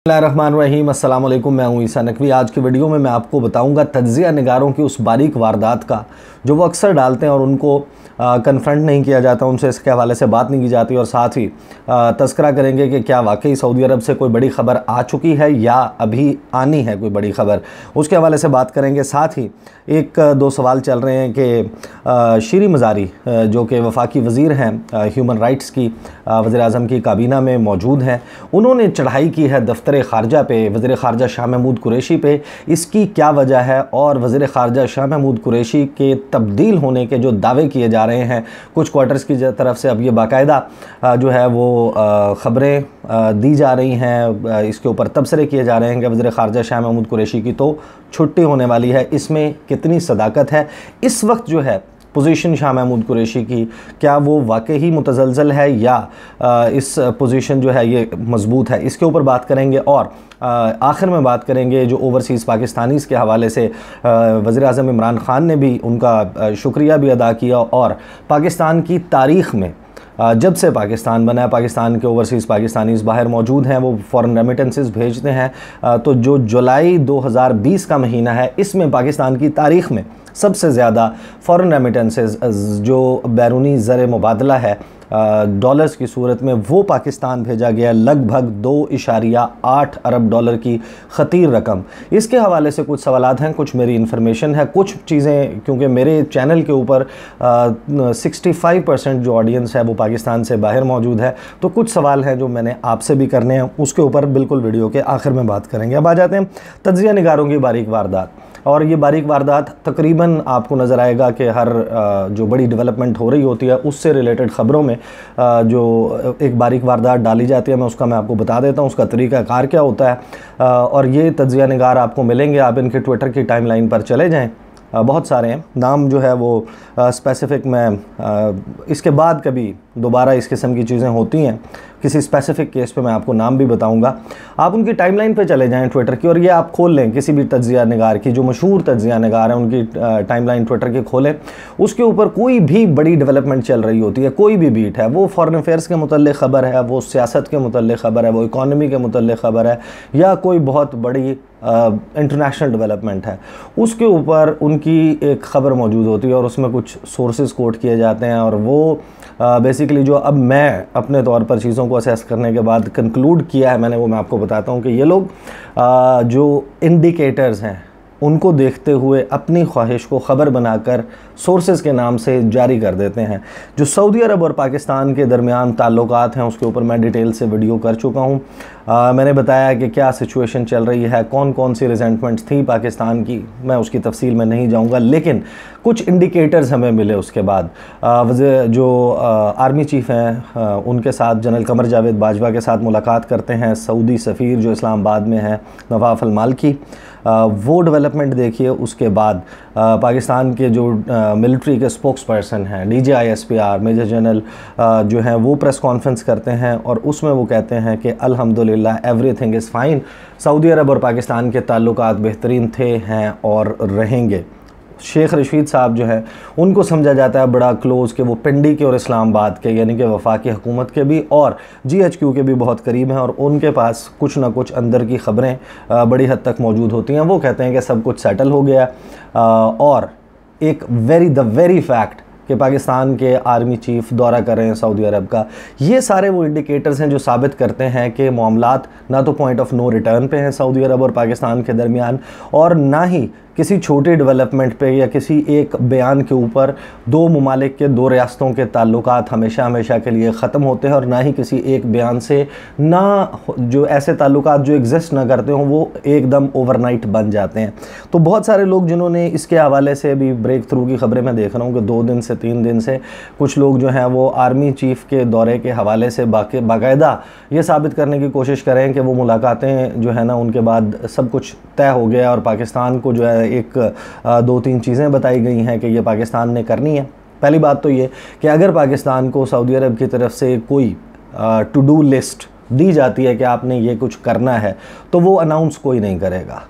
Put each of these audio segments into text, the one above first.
बिस्मिल्लाहिर्रहमानिर्रहीम, अस्सलाम वालेकुम। मैं हूं ईसा नकवी। आज की वीडियो में मैं आपको बताऊंगा तज्ज़िया निगारों की उस बारीक वारदात का जो वो अक्सर डालते हैं और उनको कन्फ्रंट नहीं किया जाता, उनसे इसके हवाले से बात नहीं की जाती, और साथ ही तज़किरा करेंगे कि क्या वाकई सऊदी अरब से कोई बड़ी ख़बर आ चुकी है या अभी आनी है कोई बड़ी ख़बर, उसके हवाले से बात करेंगे। साथ ही एक दो सवाल चल रहे हैं कि शीरी मज़ारी जो कि वफाकी वज़ीर हैं ह्यूमन राइट्स की, वज़ीर आज़म की काबीना में मौजूद हैं, उन्होंने चढ़ाई की है दफ्तर ख़ारजा पे, वज़ीर ख़ारजा शाह महमूद कुरैशी पे। इसकी क्या वजह है और वज़ीर ख़ारजा शाह महमूद कुरैशी के तब्दील होने के जो दावे किए जा रहे हैं कुछ क्वार्टर्स की तरफ से, अब ये बाकायदा जो है वो ख़बरें दी जा रही हैं, इसके ऊपर तबसरे किए जा रहे हैं कि वज़ीर ख़ारजा शाह महमूद कुरैशी की तो छुट्टी होने वाली है। इसमें कितनी सदाकत है? इस वक्त जो है पोजीशन शाह महमूद कुरैशी की, क्या वो वाकई मुतज़लज़ल है या इस पोजीशन जो है ये मज़बूत है? इसके ऊपर बात करेंगे। और आखिर में बात करेंगे जो ओवरसीज़ पाकिस्तानीज़ के हवाले से वज़ीर आज़म इमरान ख़ान ने भी उनका शुक्रिया भी अदा किया, और पाकिस्तान की तारीख़ में जब से पाकिस्तान बना है, पाकिस्तान के ओवरसीज़ पाकिस्तानीज़ बाहर मौजूद हैं, वो फ़ॉरेन रेमिटेंसेस भेजते हैं, तो जो जुलाई 2020 का महीना है, इसमें पाकिस्तान की तारीख़ में सबसे ज़्यादा फ़ॉरेन रेमिटेंसेस जो बैरूनी ज़र मुबादला है डॉलर्स की सूरत में, वो पाकिस्तान भेजा गया, लगभग 2.8 अरब डॉलर की ख़तीर रकम। इसके हवाले से कुछ सवालात हैं, कुछ मेरी इन्फॉर्मेशन है, कुछ चीज़ें, क्योंकि मेरे चैनल के ऊपर 65% जो ऑडियंस है वो पाकिस्तान से बाहर मौजूद है, तो कुछ सवाल हैं जो मैंने आपसे भी करने हैं, उसके ऊपर बिल्कुल वीडियो के आखिर में बात करेंगे। अब आ जाते हैं तज्ज़िया निगारों की बारीक वारदात। और ये बारीक वारदात तकरीबन आपको नज़र आएगा कि हर जो बड़ी डेवलपमेंट हो रही होती है उससे रिलेटेड ख़बरों में जो एक बारीक वारदात डाली जाती है, मैं आपको बता देता हूँ उसका तरीक़ाकार क्या होता है। और ये तज्ज़िया निगार आपको मिलेंगे, आप इनके ट्विटर की टाइमलाइन पर चले जाएँ, बहुत सारे हैं। नाम जो है वो स्पेसिफ़िक मैं इसके बाद कभी दोबारा इस किस्म की चीज़ें होती हैं, किसी स्पेसिफ़िक केस पे मैं आपको नाम भी बताऊंगा। आप उनकी टाइमलाइन पे चले जाएं ट्विटर की, और ये आप खोल लें किसी भी तज्ज़िया निगार की, जो मशहूर तज्ज़िया निगार हैं उनकी टाइमलाइन ट्विटर की खोलें, उसके ऊपर कोई भी बड़ी डेवलपमेंट चल रही होती है, कोई भी बीट है, वो फॉरेन अफेयर्स के मुतल्लिक़ ख़बर है, वो सियासत के मुतल्लिक़ ख़बर है, वो इकॉनमी के मुतल्लिक़ ख़बर है, या कोई बहुत बड़ी इंटरनेशनल डेवलपमेंट है, उसके ऊपर उनकी एक ख़बर मौजूद होती है और उसमें कुछ सोर्सेज कोट किए जाते हैं। और वो बेसिकली जो अब मैं अपने तौर पर चीज़ों को असेस करने के बाद कंक्लूड किया है मैंने, वो मैं आपको बताता हूँ कि ये लोग जो इंडिकेटर्स हैं उनको देखते हुए अपनी ख्वाहिश को ख़बर बनाकर सोर्सेज़ के नाम से जारी कर देते हैं। जो सऊदी अरब और पाकिस्तान के दरमियान ताल्लुकात हैं उसके ऊपर मैं डिटेल से वीडियो कर चुका हूँ। मैंने बताया कि क्या सिचुएशन चल रही है, कौन कौन सी रिजेंटमेंट्स थी पाकिस्तान की, मैं उसकी तफसील में नहीं जाऊँगा, लेकिन कुछ इंडिकेटर्स हमें मिले। उसके बाद जो आर्मी चीफ़ हैं उनके साथ जनरल कमर जावेद बाजवा के साथ मुलाकात करते हैं सऊदी सफ़ीर जो इस्लामाबाद में है, नवाफ अल मालिकी, वो डेवलपमेंट देखिए। उसके बाद पाकिस्तान के जो मिलिट्री के स्पोक्स पर्सन हैं DGISPR मेजर जनरल जो हैं वो प्रेस कॉन्फ्रेंस करते हैं और उसमें वो कहते हैं कि अल्हम्दुलिल्लाह एवरीथिंग इज़ फ़ाइन, सऊदी अरब और पाकिस्तान के ताल्लुकात बेहतरीन थे, हैं और रहेंगे। शेख रशीद साहब जो हैं उनको समझा जाता है बड़ा क्लोज़ कि वो पिंडी के और इस्लामाबाद के, यानी कि वफाकी हुकूमत के भी और GHQ के भी बहुत करीब हैं, और उनके पास कुछ ना कुछ अंदर की ख़बरें बड़ी हद तक मौजूद होती हैं। वो कहते हैं कि सब कुछ सेटल हो गया, और एक द वेरी फैक्ट कि पाकिस्तान के आर्मी चीफ़ दौरा कर रहे हैं सऊदी अरब का, ये सारे वो इंडिकेटर्स हैं जो साबित करते हैं कि मामलात ना तो पॉइंट ऑफ नो रिटर्न पे हैं सऊदी अरब और पाकिस्तान के दरमियान, और ना ही किसी छोटे डेवलपमेंट पे या किसी एक बयान के ऊपर दो ममालिक के, दो रियासतों के ताल्लुकात हमेशा हमेशा के लिए ख़त्म होते हैं, और ना ही किसी एक बयान से ना जो ऐसे ताल्लुकात जो एग्जिस्ट ना करते हों वो एकदम ओवरनाइट बन जाते हैं। तो बहुत सारे लोग जिन्होंने इसके हवाले से भी ब्रेक थ्रू की ख़बरें मैं देख रहा हूँ कि 2 दिन से 3 दिन से कुछ लोग जो हैं वो आर्मी चीफ़ के दौरे के हवाले से बाकायदा ये साबित करने की कोशिश करें कि वो मुलाकातें जो है ना उनके बाद सब कुछ तय हो गया, और पाकिस्तान को जो है एक 2-3 चीज़ें बताई गई हैं कि ये पाकिस्तान ने करनी है। पहली बात तो ये कि अगर पाकिस्तान को सऊदी अरब की तरफ से कोई टू डू लिस्ट दी जाती है कि आपने ये कुछ करना है, तो वो अनाउंस कोई नहीं करेगा।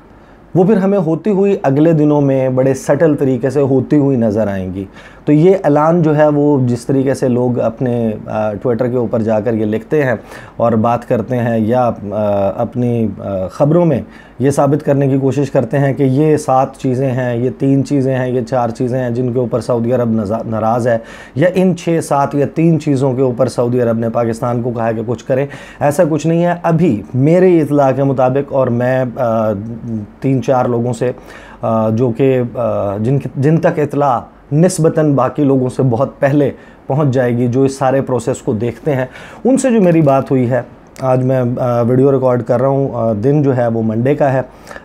वो फिर हमें होती हुई अगले दिनों में बड़े सटल तरीके से होती हुई नज़र आएंगी। तो ये ऐलान जो है वो जिस तरीके से लोग अपने ट्विटर के ऊपर जाकर ये लिखते हैं और बात करते हैं या अपनी ख़बरों में ये साबित करने की कोशिश करते हैं कि ये 7 चीज़ें हैं, ये 3 चीज़ें हैं, ये 4 चीज़ें हैं जिनके ऊपर सऊदी अरब नाराज़ है, या इन 6, 7 या 3 चीज़ों के ऊपर सऊदी अरब ने पाकिस्तान को कहा है कि कुछ करें। ऐसा कुछ नहीं है। अभी मेरे इत्तला के मुताबिक, और मैं 3-4 लोगों से जो कि जिन तक इत्तला निस्बतन बाकी लोगों से बहुत पहले पहुंच जाएगी, जो इस सारे प्रोसेस को देखते हैं, उनसे जो मेरी बात हुई है, आज मैं वीडियो रिकॉर्ड कर रहा हूँ, दिन जो है वो मंडे का है,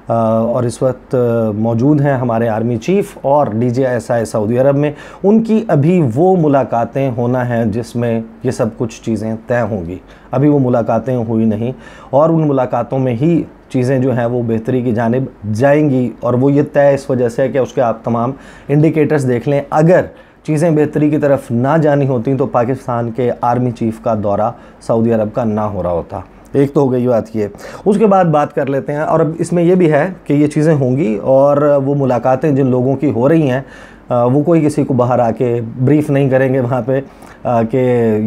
और इस वक्त मौजूद हैं हमारे आर्मी चीफ़ और DJSI सऊदी अरब में। उनकी अभी वो मुलाकातें होना है जिसमें ये सब कुछ चीज़ें तय होंगी। अभी वो मुलाकातें हुई नहीं, और उन मुलाकातों में ही चीज़ें जो हैं वो बेहतरी की जानिब जाएंगी। और वो ये तय इस वजह से है कि उसके आप तमाम इंडिकेटर्स देख लें। अगर चीज़ें बेहतरी की तरफ ना जानी होती तो पाकिस्तान के आर्मी चीफ़ का दौरा सऊदी अरब का ना हो रहा होता। एक तो हो गई बात ये। उसके बाद बात कर लेते हैं, और अब इसमें यह भी है कि ये चीज़ें होंगी और वो मुलाकातें जिन लोगों की हो रही हैं वो कोई किसी को बाहर आके ब्रीफ नहीं करेंगे वहाँ पे कि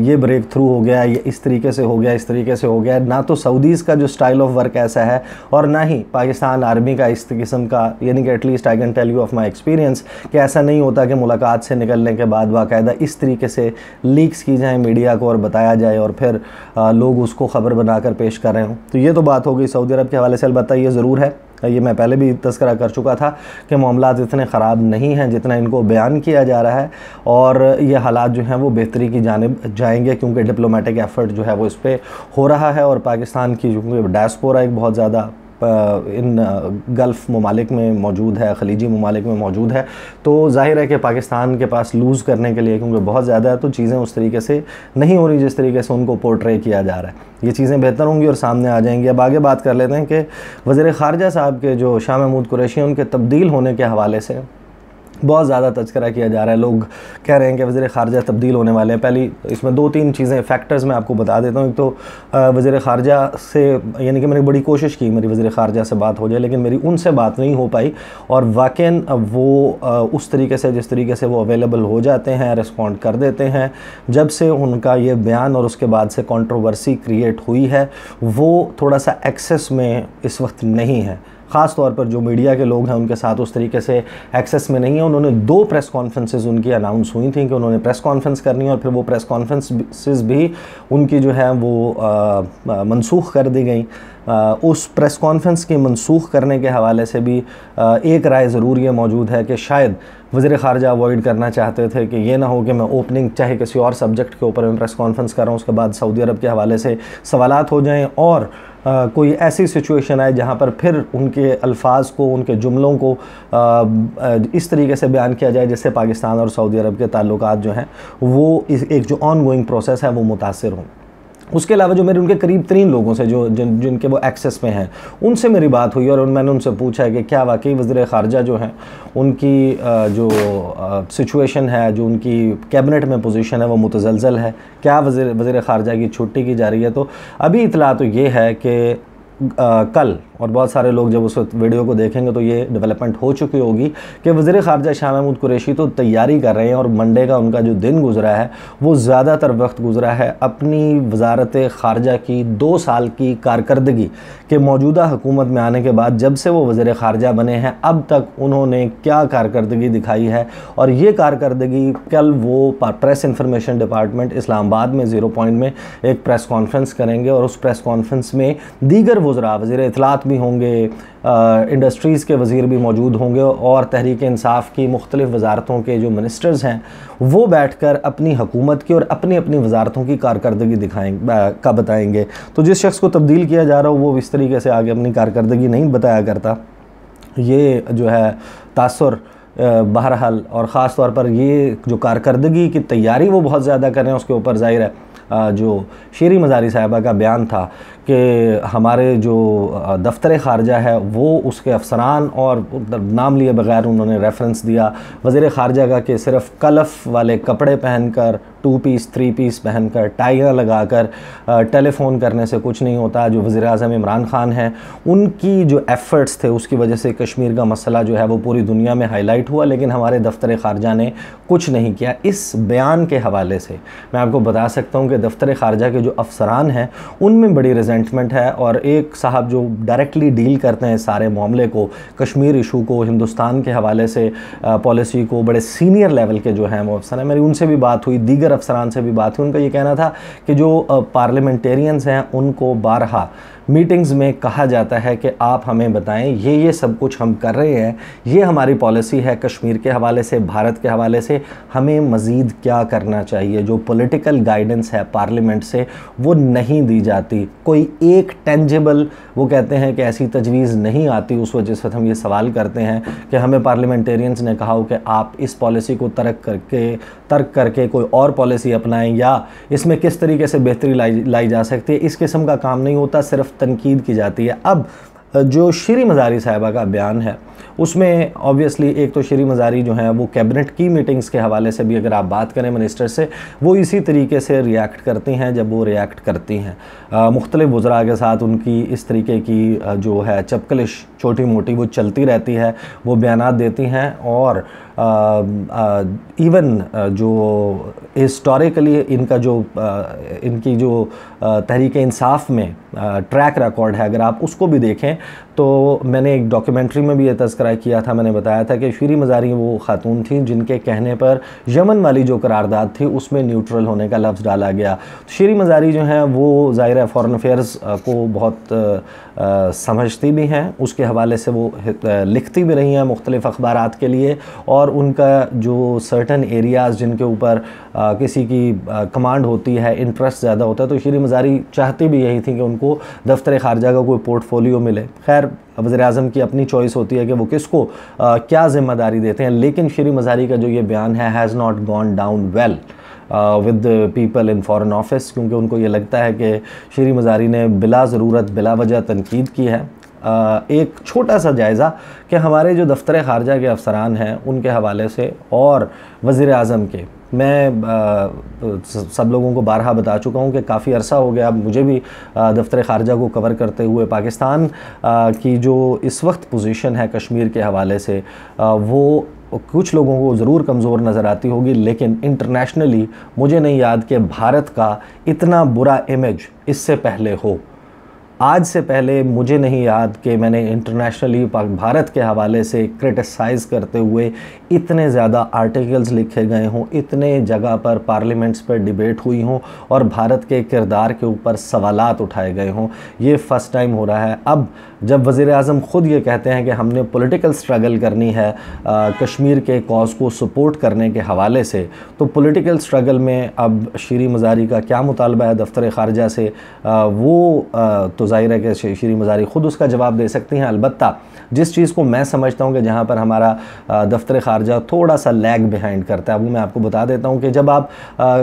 ये ब्रेक थ्रू हो गया, ये इस तरीके से हो गया, इस तरीके से हो गया। ना तो सऊदीज़ का जो स्टाइल ऑफ वर्क ऐसा है, और ना ही पाकिस्तान आर्मी का इस किस्म का, यानी कि at least I can tell you of my experience कि ऐसा नहीं होता कि मुलाकात से निकलने के बाद बाकायदा इस तरीके से लीक्स की जाए मीडिया को और बताया जाए और फिर लोग उसको ख़बर बनाकर पेश कर रहे हों। तो ये तो बात हो गई सऊदी अरब के हवाले से। अलबत्ता ये ज़रूर है, ये मैं पहले भी तज़किरा कर चुका था कि मामलात इतने ख़राब नहीं हैं जितना इनको बयान किया जा रहा है, और ये हालात जो हैं वो बेहतरी की जानिब जाएंगे, क्योंकि डिप्लोमेटिक एफ़र्ट जो है वो इस पर हो रहा है। और पाकिस्तान की जो डायस्पोरा एक बहुत ज़्यादा इन गल्फ़ ममालिक में मौजूद है, ख़लीजी ममालिक में मौजूद है, तो ज़ाहिर है कि पाकिस्तान के पास लूज़ करने के लिए, क्योंकि बहुत ज़्यादा है, तो चीज़ें उस तरीके से नहीं हो रही जिस तरीके से उनको पोर्ट्रे किया जा रहा है। ये चीज़ें बेहतर होंगी और सामने आ जाएंगी। अब आगे बात कर लेते हैं कि वज़ीर ख़ारजा साहब के जो शाह महमूद कुरैशी उनके तब्दील होने के हवाले से बहुत ज़्यादा तज़किरा किया जा रहा है। लोग कह रहे हैं कि वज़ीर ख़ारजा तब्दील होने वाले हैं। पहली इसमें 2-3 चीज़ें फैक्टर्स मैं आपको बता देता हूँ। एक तो वज़ीर ख़ारजा से, यानी कि मैंने बड़ी कोशिश की मेरी वज़ीर ख़ारजा से बात हो जाए, लेकिन मेरी उनसे बात नहीं हो पाई, और वाक़ई वो उस तरीके से जिस तरीके से वो अवेलेबल हो जाते हैं, रिस्पॉन्ड कर देते हैं, जब से उनका ये बयान और उसके बाद से कंट्रोवर्सी क्रिएट हुई है, वो थोड़ा सा एक्सेस में इस वक्त नहीं है। ख़ास तौर पर जो मीडिया के लोग हैं उनके साथ उस तरीके से एक्सेस में नहीं है। उन्होंने 2 प्रेस कॉन्फ्रेंसेस उनकी अनाउंस हुई थी कि उन्होंने प्रेस कॉन्फ्रेंस करनी है, और फिर वो प्रेस कॉन्फ्रेंसेस भी उनकी जो है वो मनसूख कर दी गई। उस प्रेस कॉन्फ्रेंस की मनसूख करने के हवाले से भी एक राय ज़रूर ये मौजूद है कि शायद वज़ीर ख़ारजा अवॉइड करना चाहते थे कि ये ना हो कि मैं ओपनिंग चाहे किसी और सब्जेक्ट के ऊपर मैं प्रेस कॉन्फ्रेंस कर रहा हूँ, उसके बाद सऊदी अरब के हवाले से सवालात हो जाएं और कोई ऐसी सिचुएशन आए जहाँ पर फिर उनके अल्फाज को, उनके जुमलों को इस तरीके से बयान किया जाए जिससे पाकिस्तान और सऊदी अरब के ताल्लुकात जो हैं वो एक जो ऑन गोइंग प्रोसेस है वो मुतासिर हों। उसके अलावा जो मेरे उनके करीब 3 लोगों से जिनके वो एक्सेस में हैं, उनसे मेरी बात हुई और मैंने उनसे पूछा है कि क्या वाकई वज़ीर ख़ारजा जो हैं उनकी जो सिचुएशन है, जो उनकी कैबिनेट में पोजीशन है वो मुतज़लज़ल है, क्या वज़ीर ख़ारजा की छुट्टी की जा रही है। तो अभी इतला तो ये है कि कल, और बहुत सारे लोग जब उस वीडियो को देखेंगे तो ये डेवलपमेंट हो चुकी होगी कि वज़ीर ख़ारजा शाह महमूद कुरैशी तो तैयारी कर रहे हैं, और मंडे का उनका जो दिन गुज़रा है वो ज़्यादातर वक्त गुज़रा है अपनी वज़ारत ख़ारजा की 2 साल की कारकर्दगी के मौजूदा हुकूमत में आने के बाद, जब से वो वज़ीर ख़ारजा बने हैं अब तक उन्होंने क्या कारकर्दगी दिखाई है। और ये कारकर्दगी कल वो प्रेस इंफॉर्मेशन डिपार्टमेंट इस्लामाबाद में 0 पॉइंट में एक प्रेस कॉन्फ्रेंस करेंगे, और उस प्रेस कॉन्फ्रेंस में दीगर वज़रा, वज़ीर इत्तलात भी होंगे, इंडस्ट्रीज़ के वज़ीर भी मौजूद होंगे, और तहरीक इंसाफ की मुख्तलिफ़ वजारतों के जो मिनिस्टर्स हैं वो बैठकर अपनी हुकूमत की और अपनी अपनी वजारतों की कारकर्दगी दिखाएंगे बताएंगे। तो जिस शख्स को तब्दील किया जा रहा हो वो इस तरीके से आगे अपनी कारकर्दगी नहीं बताया करता। ये जो है तासुर बहरहाल, और ख़ास तौर पर ये जो कारकर्दगी की तैयारी वो बहुत ज़्यादा कर रहे हैं, उसके ऊपर ज़ाहिर है जो शेरी मज़ारी साहिबा का बयान था कि हमारे जो दफ्तर ख़ारजा है वो उसके अफसरान, और नाम लिए बगैर उन्होंने रेफरेंस दिया वज़ीर ख़ारजा का कि सिर्फ़ कलफ़ वाले कपड़े पहनकर 2 पीस 3 पीस पहनकर, टाइयाँ लगाकर टेलीफोन करने से कुछ नहीं होता। जो वज़ीर-ए-आज़म इमरान खान हैं, उनकी जो एफ़र्ट्स थे उसकी वजह से कश्मीर का मसला जो है वो पूरी दुनिया में हाईलाइट हुआ, लेकिन हमारे दफ्तर ख़ारजा ने कुछ नहीं किया। इस बयान के हवाले से मैं आपको बता सकता हूँ कि दफ्तर ख़ारजा के जो अफसरान हैं उनमें बड़ी रिजेंटमेंट है, और एक साहब जो डायरेक्टली डील करते हैं सारे मामले को, कश्मीर इशू को, हिंदुस्तान के हवाले से पॉलिसी को, बड़े सीनियर लेवल के जो हैं वो अफसर हैं, मेरी उनसे भी बात हुई, दीगर अफसरान से भी बात हुई। उनका ये कहना था कि जो पार्लियामेंटेरियंस हैं उनको बारहा मीटिंग्स में कहा जाता है कि आप हमें बताएं ये सब कुछ हम कर रहे हैं, ये हमारी पॉलिसी है कश्मीर के हवाले से, भारत के हवाले से, हमें मज़ीद क्या करना चाहिए। जो पॉलिटिकल गाइडेंस है पार्लियामेंट से वो नहीं दी जाती, कोई एक टेंजिबल वो कहते हैं कि ऐसी तजवीज़ नहीं आती। उस वजह से हम ये सवाल करते हैं कि हमें पार्लियामेंटेरियंस ने कहा हो कि आप इस पॉलिसी को तर्क करके कोई और पॉलिसी अपनाएं, या इसमें किस तरीके से बेहतरी लाई जा सकती है। इस किस्म का काम नहीं होता, सिर्फ तनकीद की जाती है। अब जो श्री मज़ारी साहिबा का बयान है उसमें ऑब्वियसली एक तो श्री मज़ारी जो हैं वो कैबिनेट की मीटिंग्स के हवाले से भी अगर आप बात करें मिनिस्टर से, वो इसी तरीके से रिएक्ट करती हैं जब वो रिएक्ट करती हैं। मुख्तलिफ वज़रा के साथ उनकी इस तरीके की जो है चपकलिश छोटी मोटी वो चलती रहती है, वो बयानात देती हैं। और इवन जो हिस्टोरिकली इनकी जो तहरीक इंसाफ में ट्रैक रिकॉर्ड है, अगर आप उसको भी देखें तो मैंने एक डॉक्यूमेंट्री में भी ये तज़किरा किया था, मैंने बताया था कि श्री मज़ारी वो ख़ातून थी जिनके कहने पर यमन वाली जो करारदाद थी उसमें न्यूट्रल होने का लफ्ज़ डाला गया। श्री मज़ारी जो हैं वो ज़ाहिर है फ़ॉरेन अफेयर्स को बहुत समझती भी हैं, उसके हवाले से वो लिखती भी रही हैं मुख्तलिफ़ अखबारात के लिए, और उनका जो सर्टन एरियाज़ जिनके ऊपर किसी की कमांड होती है, इंटरेस्ट ज़्यादा होता है, तो श्री मज़ारी चाहती भी यही थी कि उनको दफ्तर ख़ारजा का कोई पोर्टफोलियो मिले। खैर वज़ीर-ए-आज़म की अपनी चॉइस होती है कि वो किसको क्या ज़िम्मेदारी देते हैं, लेकिन श्री मज़ारी का जो ये बयान है has not gone down well with people in foreign office, क्योंकि उनको ये लगता है कि श्री मज़ारी ने बिला ज़रूरत बिला वजह तनकीद की है। एक छोटा सा जायज़ा कि हमारे जो दफ्तर ख़ारजा के अफसरान हैं उनके हवाले से और वज़ीर-ए-आज़म के, मैं सब लोगों को बारहा बता चुका हूँ कि काफ़ी अरसा हो गया मुझे भी दफ्तर ख़ारजा को कवर करते हुए। पाकिस्तान की जो इस वक्त पोजीशन है कश्मीर के हवाले से वो कुछ लोगों को ज़रूर कमज़ोर नज़र आती होगी, लेकिन इंटरनेशनली मुझे नहीं याद कि भारत का इतना बुरा इमेज इससे पहले हो। आज से पहले मुझे नहीं याद कि मैंने इंटरनेशनली भारत के हवाले से क्रिटिसाइज़ करते हुए इतने ज़्यादा आर्टिकल्स लिखे गए हों, इतने जगह पर पार्लियामेंट्स पर डिबेट हुई हों और भारत के किरदार के ऊपर सवालात उठाए गए हों। ये फ़र्स्ट टाइम हो रहा है। अब जब वज़ीर-ए-आज़म ख़ुद ये कहते हैं कि हमने पॉलिटिकल स्ट्रगल करनी है कश्मीर के कॉज को सपोर्ट करने के हवाले से, तो पॉलिटिकल स्ट्रगल में अब श्री मज़ारी का क्या मुतालबा है दफ्तर ख़ारजा से, वो तो ज़ाहिर है कि श्री मज़ारी ख़ुद उसका जवाब दे सकती हैं। अलबत्ता जिस चीज़ को मैं समझता हूँ कि जहाँ पर हमारा दफ्तर ख़ारजा थोड़ा सा लैग बिहाइंड करता है, वो मैं आपको बता देता हूँ कि जब आप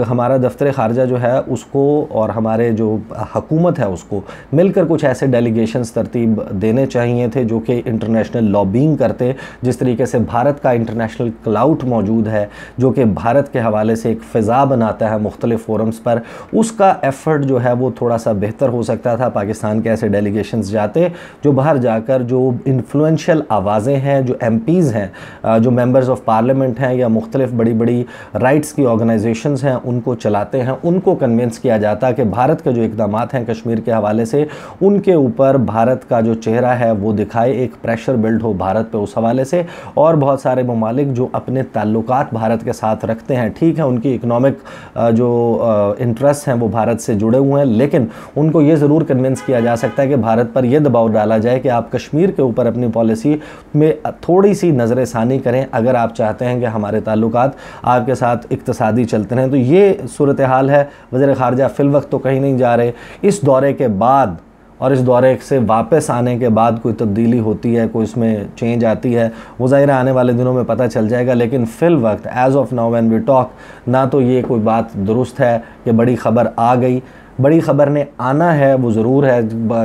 हमारा दफ्तर ख़ारजा जो है उसको और हमारे जो हुकूमत है उसको मिलकर कुछ ऐसे डेलीगेशंस तरतीब देने चाहिए थे जो कि इंटरनेशनल लॉबिंग करते, जिस तरीके से भारत का इंटरनेशनल क्लाउट मौजूद है जो कि भारत के हवाले से एक फ़िज़ा बनाता है मुख्तलिफ़ फोरम्स पर, उसका एफ़र्ट जो है वो थोड़ा सा बेहतर हो सकता था। पाकिस्तान के ऐसे डेलीगेशंस जाते जो बाहर जाकर जो इन्फ्लुएंशियल आवाज़ें हैं, जो एमपीज़ हैं, जो मेंबर्स ऑफ पार्लियामेंट हैं या मुख्तलिफ बड़ी बड़ी राइट्स की ऑर्गेनाइजेशंस हैं, उनको चलाते हैं, उनको कन्विंस किया जाता कि भारत के जो इक़दामात हैं कश्मीर के हवाले से उनके ऊपर भारत का जो चेहरा है वो दिखाए, एक प्रेशर बिल्ड हो भारत पे उस हवाले से। और बहुत सारे ममालिक जो अपने ताल्लुकात भारत के साथ रखते हैं, ठीक है उनकी इकनॉमिक जो इंटरेस्ट हैं वो भारत से जुड़े हुए हैं, लेकिन उनको ये ज़रूर कन्विंस किया जा सकता है कि भारत पर यह दबाव डाला जाए कि आप कश्मीर के ऊपर अपनी पॉलिसी में थोड़ी सी नज़रसानी करें अगर आप चाहते हैं कि हमारे ताल्लुकात आपके साथ इक्तिसादी चलते रहें। तो ये सूरत हाल है। वज़ीर ख़ारजा फ़िल वक्त तो कहीं नहीं जा रहे। इस दौरे के बाद और इस दौरे से वापस आने के बाद कोई तब्दीली होती है, कोई इसमें चेंज आती है, वो ज़ाहिर आने वाले दिनों में पता चल जाएगा। लेकिन फ़िल वक्त as of now when we talk, ना तो ये कोई बात दुरुस्त है कि बड़ी ख़बर आ गई, बड़ी ख़बर ने आना है वो ज़रूर है,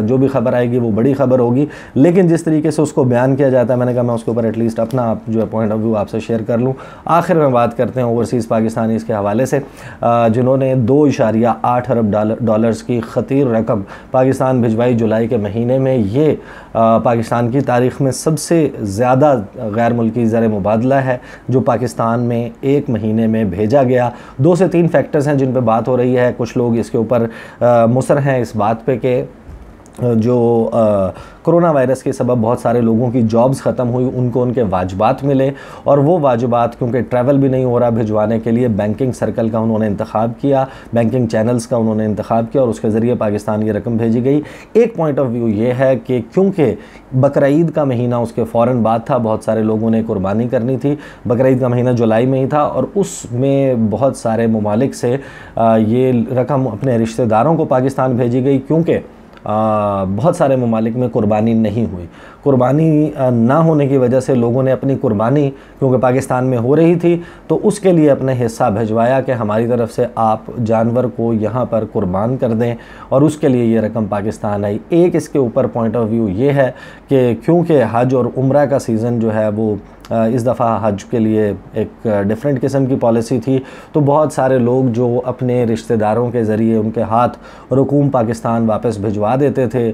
जो भी खबर आएगी वो बड़ी खबर होगी, लेकिन जिस तरीके से उसको बयान किया जाता है, मैंने कहा मैं उसके ऊपर एटलीस्ट अपना जो है पॉइंट ऑफ व्यू आपसे शेयर कर लूँ। आखिर में बात करते हैं ओवरसीज़ पाकिस्तानीज़ के हवाले से, जिन्होंने 2.8 अरब डॉलर्स की ख़तीर रकम पाकिस्तान भिजवाई जुलाई के महीने में। ये पाकिस्तान की तारीख़ में सबसे ज़्यादा गैर मुल्की ज़र मुबादला है जो पाकिस्तान में एक महीने में भेजा गया। 2 से 3 फैक्टर्स हैं जिन पे बात हो रही है। कुछ लोग इसके ऊपर मुसर हैं इस बात पे कि जो कोरोना वायरस के सबब बहुत सारे लोगों की जॉब्स ख़त्म हुई, उनको उनके वाजबात मिले, और वो वाजबात क्योंकि ट्रैवल भी नहीं हो रहा भिजवाने के लिए, बैंकिंग सर्कल का उन्होंने इंतखाब किया, बैंकिंग चैनल्स का उन्होंने इंतखाब किया और उसके ज़रिए पाकिस्तान ये रकम भेजी गई। एक पॉइंट ऑफ व्यू ये है कि क्योंकि बकर ईद का महीना उसके फ़ौरन बाद था, बहुत सारे लोगों ने कुर्बानी करनी थी। बकर ईद का महीना जुलाई में ही था और उसमें बहुत सारे ममालिक से ये रकम अपने रिश्तेदारों को पाकिस्तान भेजी गई, क्योंकि बहुत सारे ममालिक में कुर्बानी नहीं हुई। कुर्बानी ना होने की वजह से लोगों ने अपनी कुर्बानी, क्योंकि पाकिस्तान में हो रही थी, तो उसके लिए अपने हिस्सा भिजवाया कि हमारी तरफ से आप जानवर को यहाँ पर कुर्बान कर दें, और उसके लिए ये रकम पाकिस्तान आई। एक इसके ऊपर पॉइंट ऑफ व्यू ये है कि क्योंकि हज और उम्रा का सीज़न जो है वो इस दफ़ा हज के लिए एक डिफरेंट किस्म की पॉलिसी थी, तो बहुत सारे लोग जो अपने रिश्तेदारों के ज़रिए उनके हाथ रकूम पाकिस्तान वापस भिजवा देते थे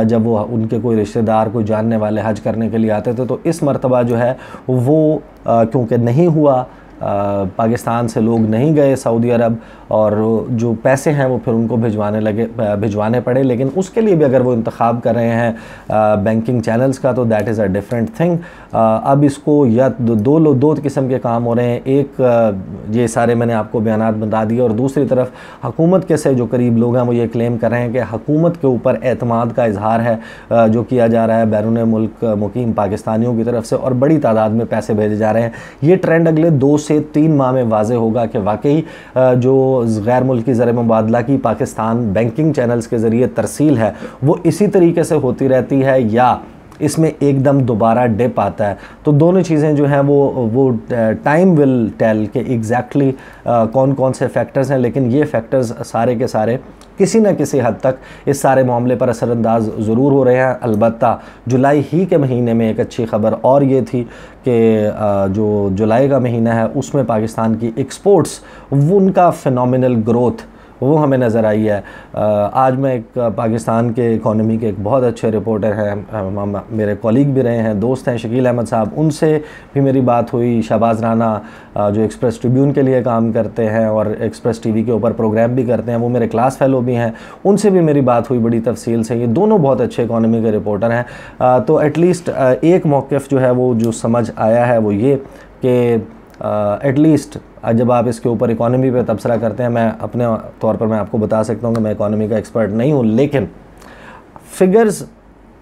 जब वो उनके कोई रिश्तेदार कोई जानने वाले हज करने के लिए आते थे। तो इस मरतबा जो है वो क्योंकि नहीं हुआ, पाकिस्तान से लोग नहीं गए सऊदी अरब, और जो पैसे हैं वो फिर उनको भिजवाने पड़े। लेकिन उसके लिए भी अगर वो इंतखाब कर रहे हैं बैंकिंग चैनल्स का, तो that is a different thing. अब इसको या दो किस्म के काम हो रहे हैं। एक ये सारे मैंने आपको बयानात बता दिए, और दूसरी तरफ हुकूमत के से जो करीब लोग हैं वो ये क्लेम कर रहे हैं कि हुकूमत के ऊपर एतमाद का इजहार है जो किया जा रहा है बैरून मुल्क मुकीम पाकिस्तानियों की तरफ से, और बड़ी तादाद में पैसे भेजे जा रहे हैं। ये ट्रेंड अगले 2 से 3 माह में वाज़े होगा कि वाकई जो गैर मुल्की ज़र मुबादला की पाकिस्तान बैंकिंग चैनल्स के ज़रिए तरसील है वो इसी तरीके से होती रहती है या इसमें एकदम दोबारा डिप आता है। तो दोनों चीज़ें जो हैं वो टाइम विल टेल कि एग्जैक्टली कौन कौन से फैक्टर्स हैं, लेकिन ये फैक्टर्स सारे के सारे किसी न किसी हद तक इस सारे मामले पर असरअंदाज ज़रूर हो रहे हैं। अलबत्ता जुलाई ही के महीने में एक अच्छी ख़बर और ये थी कि जो जुलाई का महीना है उसमें पाकिस्तान की एक्सपोर्ट्स उनका फ़िनोमिनल ग्रोथ वो हमें नज़र आई है। आज मैं एक पाकिस्तान के इकोनॉमी के एक बहुत अच्छे रिपोर्टर हैं, मेरे कॉलीग भी रहे हैं, दोस्त हैं, शकील अहमद साहब, उनसे भी मेरी बात हुई। शहबाज राना जो एक्सप्रेस ट्रिब्यून के लिए काम करते हैं और एक्सप्रेस टीवी के ऊपर प्रोग्राम भी करते हैं, वो मेरे क्लास फेलो भी हैं, उनसे भी मेरी बात हुई बड़ी तफसील से। ये दोनों बहुत अच्छे इकोनॉमी के रिपोर्टर हैं। तो एटलीस्ट एक मौक़िफ़ जो है वो जो समझ आया है वो ये कि एटलीस्ट जब आप इसके ऊपर इकोनॉमी पे तबसरा करते हैं, मैं अपने तौर पर मैं आपको बता सकता हूँ कि मैं इकोनॉमी का एक्सपर्ट नहीं हूँ, लेकिन फ़िगर्स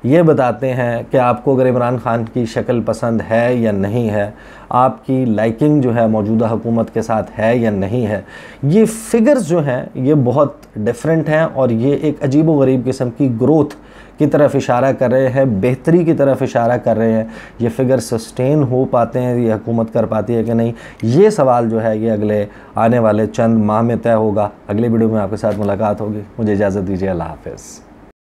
ये बताते हैं कि आपको अगर इमरान खान की शक्ल पसंद है या नहीं है, आपकी लाइकिंग जो है मौजूदा हुकूमत के साथ है या नहीं है, ये फ़िगर्स जो हैं ये बहुत डिफरेंट हैं और ये एक अजीब व गरीब किस्म की ग्रोथ की तरफ इशारा कर रहे हैं, बेहतरी की तरफ इशारा कर रहे हैं। ये फ़िगर सस्टेन हो पाते हैं, ये हुकूमत कर पाती है कि नहीं, ये सवाल जो है ये अगले आने वाले चंद माह में तय होगा। अगले वीडियो में आपके साथ मुलाकात होगी। मुझे इजाज़त दीजिए। अल्लाह हाफ़िज़।